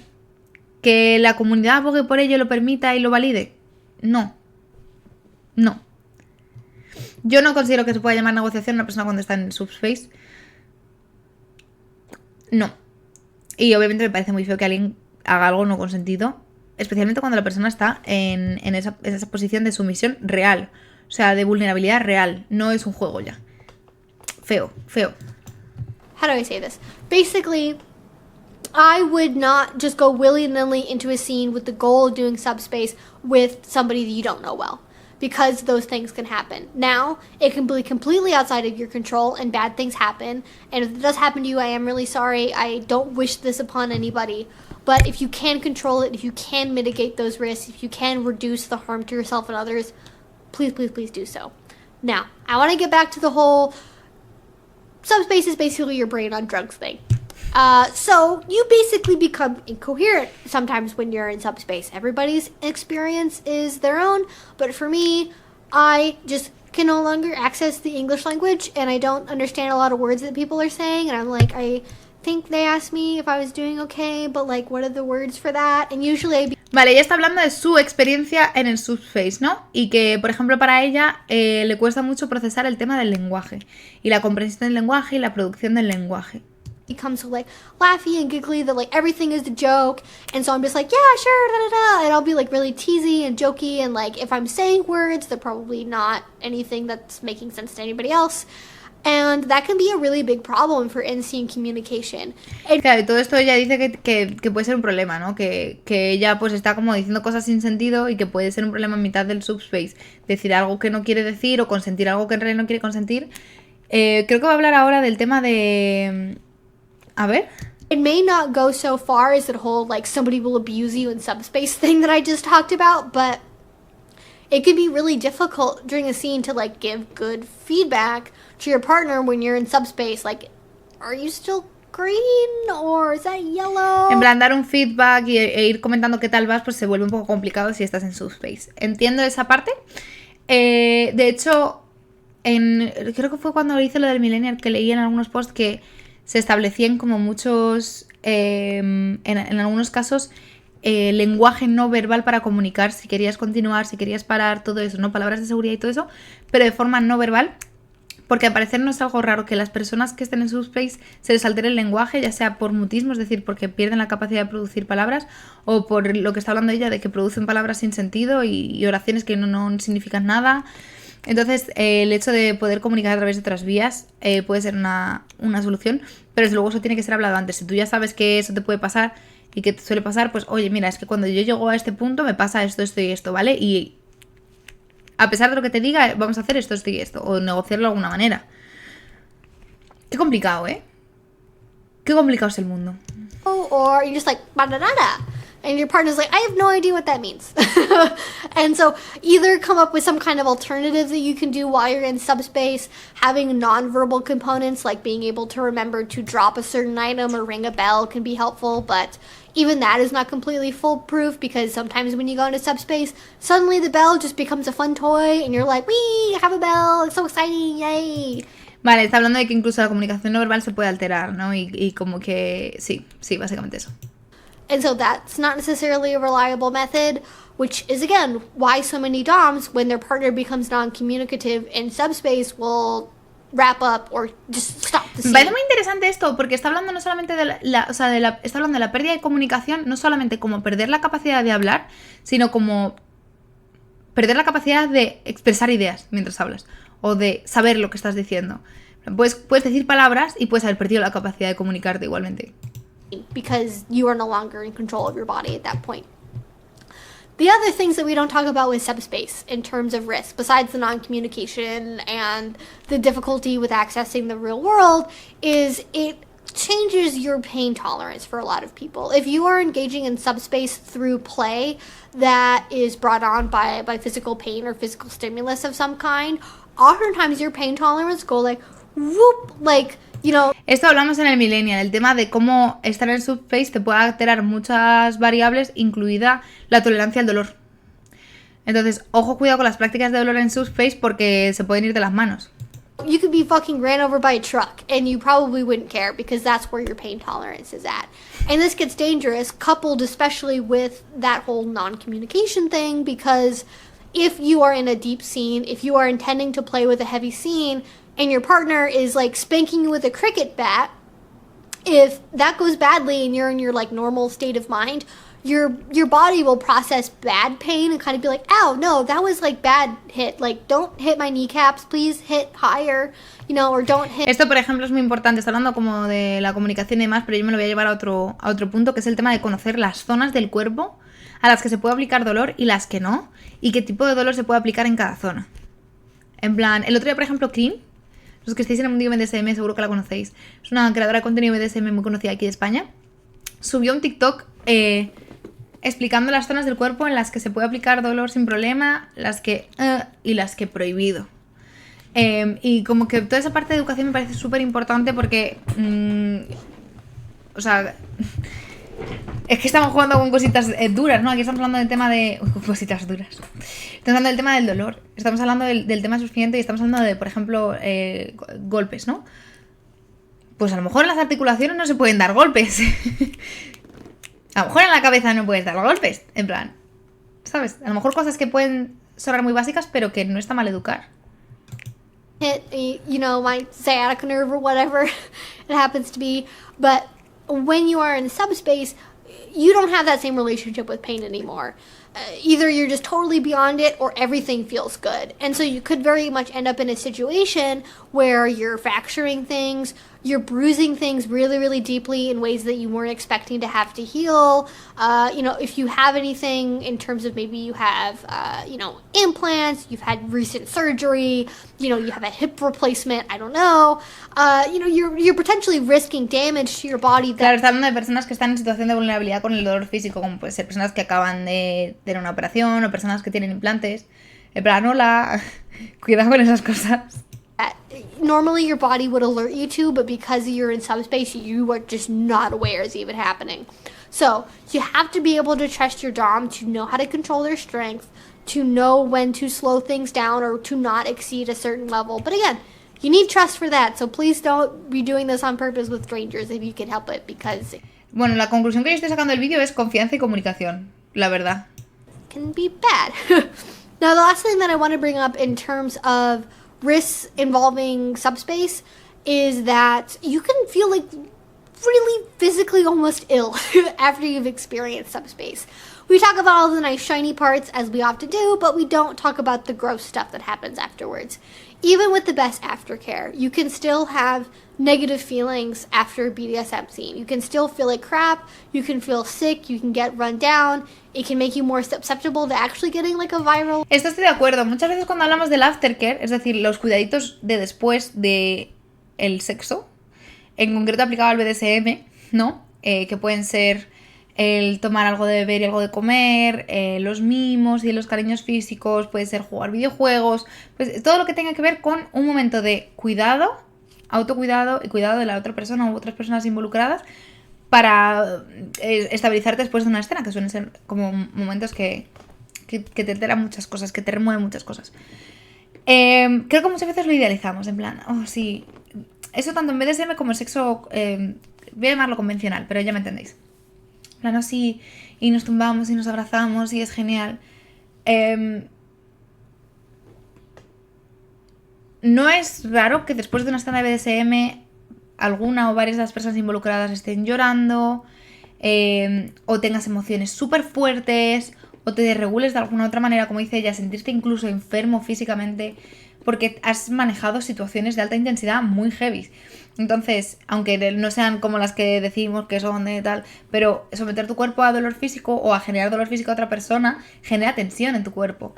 ¿Que la comunidad abogue por ello, lo permita y lo valide? No. No. Yo no considero que se pueda llamar negociación a una persona cuando está en subspace. No. Y obviamente me parece muy feo que alguien haga algo no consentido, especialmente cuando la persona está en esa posición de sumisión real, o sea, de vulnerabilidad real, no es un juego ya. Feo, feo. How do I say this? Basically, I would not just go willy-nilly into a scene with the goal of doing subspace with somebody that you don't know well, because those things can happen. Now, it can be completely outside of your control and bad things happen. And if it does happen to you, I am really sorry. I don't wish this upon anybody. But if you can control it, if you can mitigate those risks, if you can reduce the harm to yourself and others, please, please, please do so. Now, I want to get back to the whole subspace is basically your brain on drugs thing. So you basically become incoherent sometimes when you're in subspace. Everybody's experience is their own, but for me, I just can no longer access the English language, and I don't understand a lot of words that people are saying, and I'm like, I think they asked me if I was doing okay, but like, what are the words for that? And usually Vale, ella está hablando de su experiencia en el subspace, ¿no? Y que, por ejemplo, para ella le cuesta mucho procesar el tema del lenguaje y la comprensión del lenguaje y la producción del lenguaje. becomes so like laughy and giggly that like everything is a joke, and so I'm just like, yeah, sure, da da da, and I'll be like really teasy and jokey, and like if I'm saying words, they're probably not anything that's making sense to anybody else, and that can be a really big problem for in-scene communication. Claro, y todo esto ella dice que puede ser un problema, ¿no? Que ella pues está como diciendo cosas sin sentido y que puede ser un problema en mitad del subspace, decir algo que no quiere decir o consentir algo que en realidad no quiere consentir. Creo que va a hablar ahora del tema de... A ver. It may not go so far as the whole like somebody will abuse you in subspace thing that I just talked about, but it can be really difficult during a scene to like give good feedback to your partner when you're in subspace. Like, are you still green or is that yellow? En plan, dar un feedback e ir comentando qué tal vas, pues se vuelve un poco complicado si estás en subspace. Entiendo esa parte. De hecho, creo que fue cuando hice lo del Millennial que leí en algunos posts que se establecían como muchos, en algunos casos, lenguaje no verbal para comunicar, si querías continuar, si querías parar, todo eso, ¿no? Palabras de seguridad y todo eso, pero de forma no verbal, porque al parecer no es algo raro que las personas que estén en subspace se les altere el lenguaje, ya sea por mutismo, es decir, porque pierden la capacidad de producir palabras, o por lo que está hablando ella de que producen palabras sin sentido y oraciones que no significan nada. Entonces, el hecho de poder comunicar a través de otras vías puede ser una solución, pero desde luego eso tiene que ser hablado antes. Si tú ya sabes que eso te puede pasar y que te suele pasar, pues oye, mira, es que cuando yo llego a este punto me pasa esto, esto y esto, ¿vale? Y a pesar de lo que te diga, vamos a hacer esto, esto y esto, o negociarlo de alguna manera. Qué complicado, ¿eh? Qué complicado es el mundo. Or you're just like, ba-da-da-da. And your partner's like, I have no idea what that means. And so either come up with some kind of alternative that you can do while you're in subspace, having nonverbal components like being able to remember to drop a certain item or ring a bell can be helpful, but even that is not completely foolproof because sometimes when you go into subspace, suddenly the bell just becomes a fun toy and you're like, wee, I have a bell, it's so exciting, yay. Vale, está hablando de que incluso la comunicación no verbal se puede alterar, ¿no? Y como que sí, básicamente eso. And so that's not necessarily a reliable method, which is, again, why so many DOMs, when their partner becomes non-communicative in subspace, will wrap up or just stop the scene. Me parece muy interesante esto, porque está hablando no solamente está hablando de la pérdida de comunicación, no solamente como perder la capacidad de hablar, sino como perder la capacidad de expresar ideas mientras hablas, o de saber lo que estás diciendo. Puedes decir palabras y puedes haber perdido la capacidad de comunicarte igualmente. Because you are no longer in control of your body at that point. The other things that we don't talk about with subspace in terms of risk, besides the non-communication and the difficulty with accessing the real world, is it changes your pain tolerance for a lot of people. If you are engaging in subspace through play that is brought on by physical pain or physical stimulus of some kind, oftentimes your pain tolerance go like, whoop, like, you know. Esto hablamos en el Millennial, el tema de cómo estar en subspace te puede alterar muchas variables, incluida la tolerancia al dolor. Entonces, ojo, cuidado con las prácticas de dolor en subspace porque se pueden ir de las manos. You could be fucking ran over by a truck and you probably wouldn't care because that's where your pain tolerance is at. And this gets dangerous, coupled especially with that whole non-communication thing, because if you are in a deep scene, if you are intending to play with a heavy scene, and your partner is like spanking you with a cricket bat, if that goes badly and you're in your like normal state of mind, your body will process bad pain and kind of be like, ow, no, that was like bad hit. Like, don't hit my kneecaps, please hit higher, you know, or don't hit. Esto, por ejemplo, es muy importante. Está hablando como de la comunicación y demás, pero yo me lo voy a llevar a otro punto, que es el tema de conocer las zonas del cuerpo a las que se puede aplicar dolor y las que no, y qué tipo de dolor se puede aplicar en cada zona. En plan, el otro día, por ejemplo, Cream, los que estáis en el mundo BDSM seguro que la conocéis, es una creadora de contenido BDSM muy conocida aquí de España, subió un TikTok explicando las zonas del cuerpo en las que se puede aplicar dolor sin problema, las que y las que prohibido. Y como que toda esa parte de educación me parece súper importante porque o sea, es que estamos jugando con cositas duras, ¿no? Aquí estamos hablando del tema de cositas duras. Estamos hablando del tema del dolor, estamos hablando del tema sufrimiento y estamos hablando de, por ejemplo, golpes, ¿no? Pues a lo mejor en las articulaciones no se pueden dar golpes. A lo mejor en la cabeza no puedes dar golpes, en plan, ¿sabes? A lo mejor cosas que pueden sonar muy básicas, pero que no está mal educar. Hit, you know, my sciatic nerve or whatever it happens to be, but when you are in subspace, you don't have that same relationship with pain anymore. Either you're just totally beyond it or everything feels good. And so you could very much end up in a situation where you're fracturing things, you're bruising things really, really deeply in ways that you weren't expecting to have to heal. You know, if you have anything in terms of maybe you have, you know, implants, you've had recent surgery, you know, you have a hip replacement, I don't know. You know, you're potentially risking damage to your body. Claro, está hablando de personas que están en situación de vulnerabilidad con el dolor físico, como puede ser personas que acaban de tener una operación o personas que tienen implantes. En plan, hola, cuidado con esas cosas. Normally your body would alert you to, but because you're in subspace, you are just not aware it's even happening. So you have to be able to trust your Dom to know how to control their strength, to know when to slow things down or to not exceed a certain level. But again, you need trust for that, so please don't be doing this on purpose with strangers if you can help it, because bueno, la conclusión que yo estoy sacando del vídeo es confianza y comunicación, la verdad. It can be bad. Now, the last thing that I want to bring up in terms of risks involving subspace is that you can feel like really physically almost ill after you've experienced subspace. We talk about all the nice shiny parts, as we often do, but we don't talk about the gross stuff that happens afterwards. Even with the best aftercare, you can still have negative feelings after a BDSM scene. You can still feel like crap, you can feel sick, you can get run down, it can make you more susceptible to actually getting like a viral. Esto estoy de acuerdo. Muchas veces cuando hablamos del aftercare, es decir, los cuidaditos de después de el sexo, en concreto aplicado al BDSM, ¿no? Que pueden ser el tomar algo de beber y algo de comer, los mimos y los cariños físicos, puede ser jugar videojuegos, pues todo lo que tenga que ver con un momento de cuidado, autocuidado y cuidado de la otra persona u otras personas involucradas para estabilizarte después de una escena, que suelen ser como momentos que te alteran muchas cosas, que te remueven muchas cosas. Creo que muchas veces lo idealizamos, en plan, oh sí, eso tanto en BDSM como en sexo, voy a llamarlo convencional, pero ya me entendéis. En plan, así, y nos tumbamos y nos abrazamos y es genial. No es raro que después de una escena de BDSM alguna o varias de las personas involucradas estén llorando, o tengas emociones súper fuertes, o te desregules de alguna otra manera, como dice ella, sentirte incluso enfermo físicamente porque has manejado situaciones de alta intensidad muy heavy. Entonces, aunque no sean como las que decimos que son de tal, pero someter tu cuerpo a dolor físico o a generar dolor físico a otra persona genera tensión en tu cuerpo.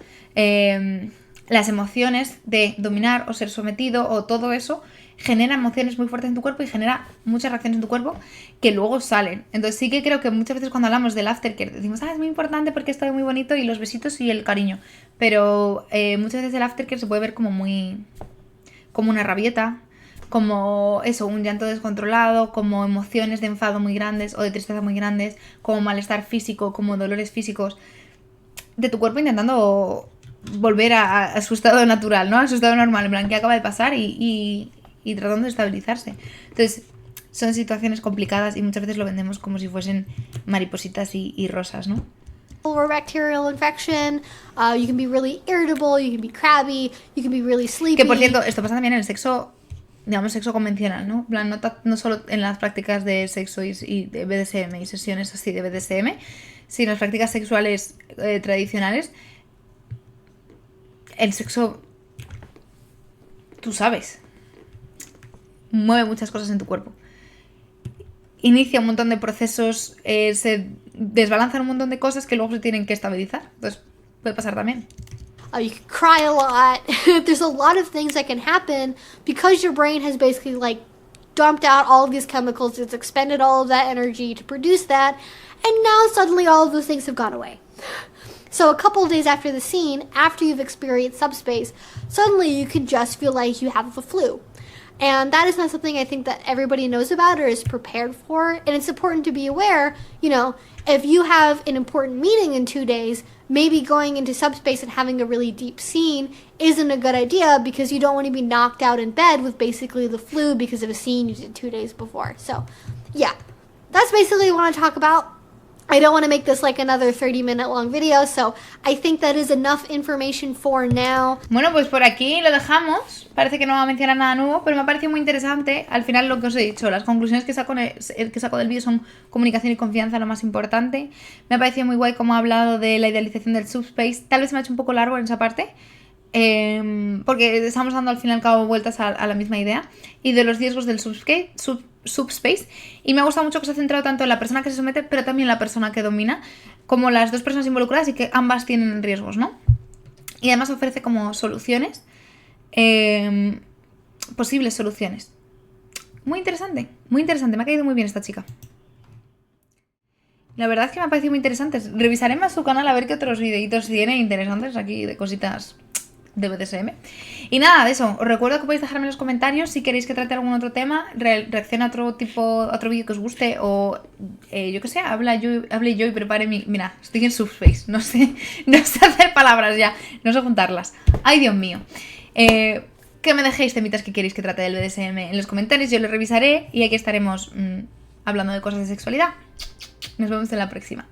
Las emociones de dominar o ser sometido o todo eso genera emociones muy fuertes en tu cuerpo y genera muchas reacciones en tu cuerpo que luego salen. Entonces sí que creo que muchas veces cuando hablamos del aftercare decimos, es muy importante porque es todo muy bonito y los besitos y el cariño, pero muchas veces el aftercare se puede ver como una rabieta, como eso, un llanto descontrolado, como emociones de enfado muy grandes o de tristeza muy grandes, como malestar físico, como dolores físicos de tu cuerpo intentando volver a su estado natural, ¿no? A su estado normal, en plan, ¿qué acaba de pasar? Y tratando de estabilizarse. Entonces, son situaciones complicadas y muchas veces lo vendemos como si fuesen maripositas y rosas, ¿no? Or bacterial infection, you can be really irritable, you can be crabby, you can be really sleepy. Que por cierto, esto pasa también en el sexo, digamos, sexo convencional, ¿no? En plan, no solo en las prácticas de sexo y de BDSM y sesiones así de BDSM, sino en las prácticas sexuales tradicionales. El sexo, tú sabes, mueve muchas cosas en tu cuerpo. Inicia un montón de procesos, se desbalanzan un montón de cosas que luego se tienen que estabilizar. Entonces, puede pasar también. You can cry a lot. There's a lot of things that can happen because your brain has basically like dumped out all of these chemicals. It's expended all of that energy to produce that. And now suddenly all of those things have gone away. So a couple of days after the scene, after you've experienced subspace, suddenly you could just feel like you have the flu. And that is not something I think that everybody knows about or is prepared for. And it's important to be aware, you know, if you have an important meeting in 2 days, maybe going into subspace and having a really deep scene isn't a good idea because you don't want to be knocked out in bed with basically the flu because of a scene you did 2 days before. So, yeah, that's basically what I want to talk about. I don't want to make this like another 30-minute long video, so I think that is enough information for now. Bueno, pues por aquí lo dejamos. Parece que no va a mencionar nada nuevo, pero me ha parecido muy interesante. Al final lo que os he dicho, las conclusiones que saco del vídeo son comunicación y confianza, lo más importante. Me ha parecido muy guay como ha hablado de la idealización del subspace. Tal vez se me ha hecho un poco largo en esa parte, porque estamos dando al fin y al cabo vueltas a la misma idea. Y de los riesgos del subspace, y me ha gustado mucho que se ha centrado tanto en la persona que se somete, pero también en la persona que domina, como las dos personas involucradas y que ambas tienen riesgos, ¿no? Y además ofrece como soluciones, posibles soluciones. Muy interesante, me ha caído muy bien esta chica. La verdad es que me ha parecido muy interesante. Revisaré más su canal a ver qué otros videitos tiene interesantes aquí de cositas de BDSM. Y nada, de eso, os recuerdo que podéis dejarme en los comentarios si queréis que trate algún otro tema, reaccione a otro vídeo que os guste, o yo que sé, hable yo y prepare mi... Mira, estoy en subspace, no sé hacer palabras ya, no sé juntarlas. Ay, Dios mío. Que me dejéis temitas que queréis que trate del BDSM en los comentarios, yo los revisaré y aquí estaremos hablando de cosas de sexualidad. Nos vemos en la próxima.